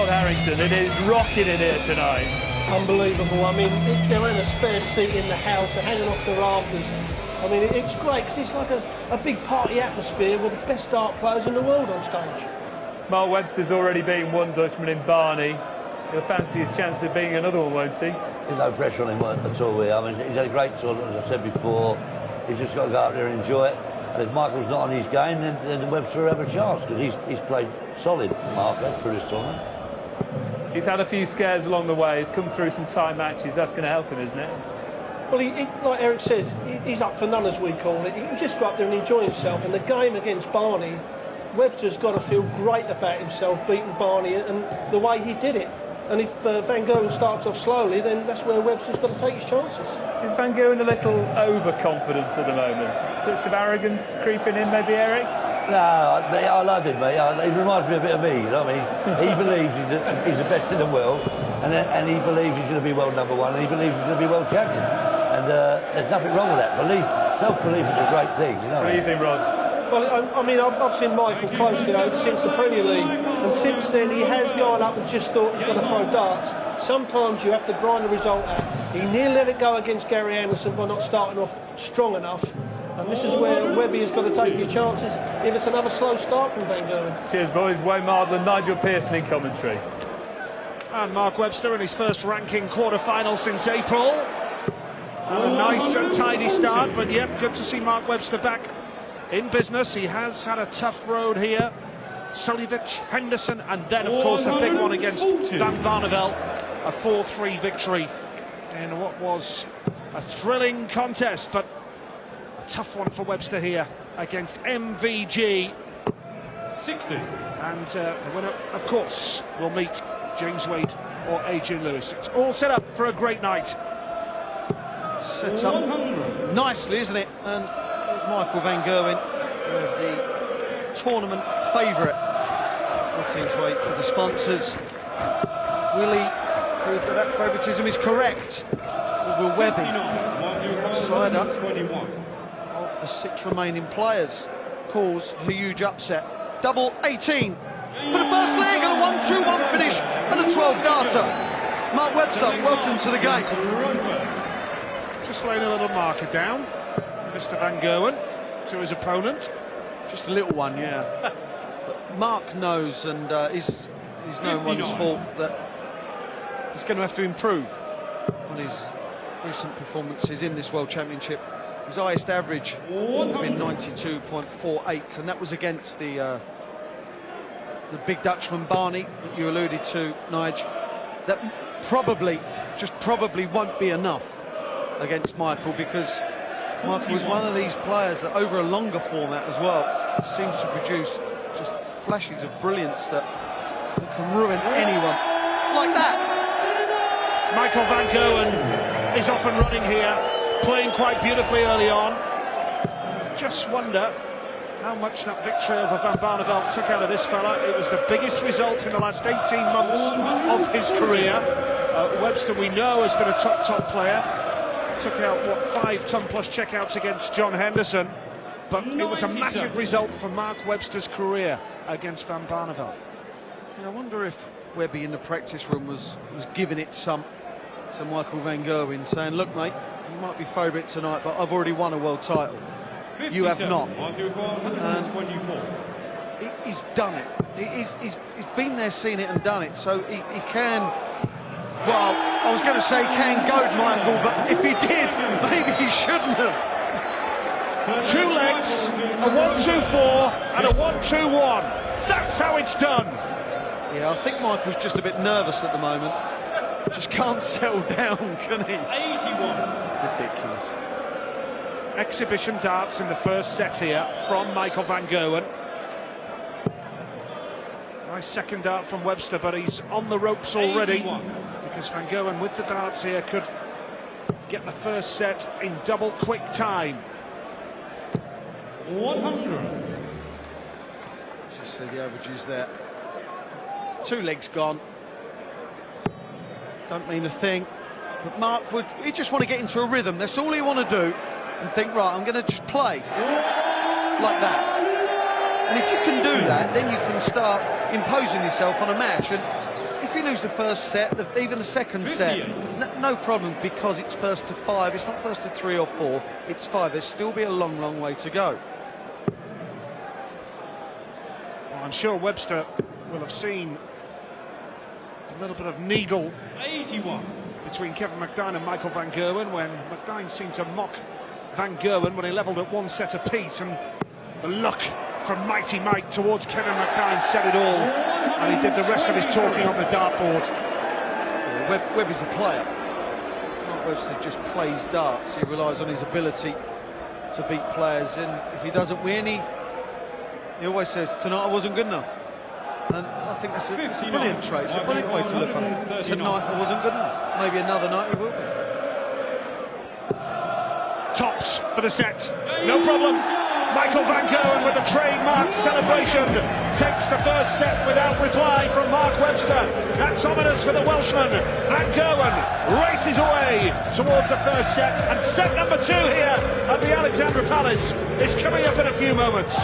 Todd Harrington. It is rocking in here tonight. Unbelievable. I mean, they're in a spare seat in the house, they're hanging off the rafters. I mean, it's great because it's like a big party atmosphere with the best dart players in the world on stage. Mark Webster's already beaten one Dutchman in Barney. He'll fancy his chance of beating another one, won't he? There's no pressure on him at all. I mean, he's had a great tournament, as I said before. He's just got to go out there and enjoy it. And if Michael's not on his game, then Webster will have a chance because he's played solid, Mark, through this tournament. He's had a few scares along the way. He's come through some tight matches. That's going to help him, isn't it? Well, like Eric says, he's up for none, as we call it. He can just go up there and enjoy himself. And the game against Barney, Webster's got to feel great about himself, beating Barney and the way he did it. And if Van Gerwen starts off slowly, then that's where Webster's got to take his chances. Is Van Gerwen a little overconfident at the moment? A touch of arrogance creeping in, maybe, Eric? No, I love him, mate. He reminds me a bit of me, you know what I mean? He believes he's the best in the world, and he believes he's going to be world number one, and he believes he's going to be world champion. And there's nothing wrong with that. Self-belief is a great thing, you know. What do you think, Rod? Well, I mean, I've seen Michael closely since the Premier League, and since then he has gone up and just thought he's going to throw darts. Sometimes you have to grind the result out. He nearly let it go against Gary Anderson by not starting off strong enough, and this is where Webby has got to take his chances if it's another slow start from Van Gerwen. Cheers, boys. Wayne Mardler, Nigel Pearson in commentary. And Mark Webster in his first ranking quarter-final since April. And a nice and tidy start, but yep, good to see Mark Webster back in business. He has had a tough road here. Suljevic, Henderson, and then of course the big one against Van Barneveld, a 4-3 victory in what was a thrilling contest, but a tough one for Webster here against MVG 60. And the winner, of course, will meet James Wade or Adrian Lewis. It's all set up for a great night. Set up nicely, isn't it? And Michael Van Gerwen, the tournament favourite. 14-8 for the sponsors. Will he prove that favouritism is correct? Or will Webby, side up of the 6 remaining players, cause a huge upset? Double 18 for the first leg, and a 1-2-1 finish, and a 12-darter. Mark Webster, welcome to the game. Just laying a little marker down, Mr. Van Gerwen, to his opponent. Just a little one, yeah. But Mark knows, and is no one's fault, that he's going to have to improve on his recent performances in this World Championship. His highest average has been 92.48, and that was against the big Dutchman Barney that you alluded to, Nige. That probably won't be enough against Michael, because Michael was one of these players that over a longer format as well seems to produce just flashes of brilliance that can ruin anyone like that. Michael Van Gerwen is off and running here, playing quite beautifully early on. Just wonder how much that victory over Van Barneveld took out of this fella. It was the biggest result in the last 18 months of his career. Webster, we know, has been a top player. Took out, what, 5-ton-plus checkouts against John Henderson, but it was a massive result for Mark Webster's career against Van Barneveld. Yeah, I wonder if Webby in the practice room was giving it some to Michael Van Gerwen, saying, look mate, you might be favourite tonight, but I've already won a world title. You have not. And he's done it. He's been there, seen it and done it, so he can. Well, I was going to say can goad Michael, but if he did, maybe he shouldn't have. 2 legs, a 1-2-4 and a 1-2-1. That's how it's done. Yeah, I think Michael's just a bit nervous at the moment. Just can't settle down, can he? 81. Ridiculous. Exhibition darts in the first set here from Michael Van Gerwen. Nice second dart from Webster, but he's on the ropes already. 81. Because Van Gerwen with the darts here could get the first set in double quick time. 100. Just see the averages there. 2 legs gone. Don't mean a thing. But Mark he just want to get into a rhythm. That's all he want to do. And think, right, I'm going to just play like that. And if you can do that, then you can start imposing yourself on a match. And if you lose the first set, even the second set, no problem, because it's first to 5. It's not first to 3 or 4. It's 5. There'll still be a long, long way to go. Well, I'm sure Webster will have seen a little bit of needle 81. between Kevin McDine and Michael van Gerwen, when McDine seemed to mock Van Gerwen when he levelled at 1 set apiece, and the look from Mighty Mike towards Kevin McDine said it all, and he did the rest of his talking on the dartboard. Webb is a player. Mark Webster just plays darts. He relies on his ability to beat players, and if he doesn't win, he always says, tonight I wasn't good enough. And I think it's a brilliant trait. It's a brilliant way to look on it. Tonight I wasn't good enough. Maybe another night he will be. Tops for the set, no problem. Michael van Gerwen with the trademark celebration takes the first set without reply from Mark Webster. That's ominous for the Welshman. Van Gerwen races away towards the first set, and set number 2 here at the Alexandra Palace is coming up in a few moments.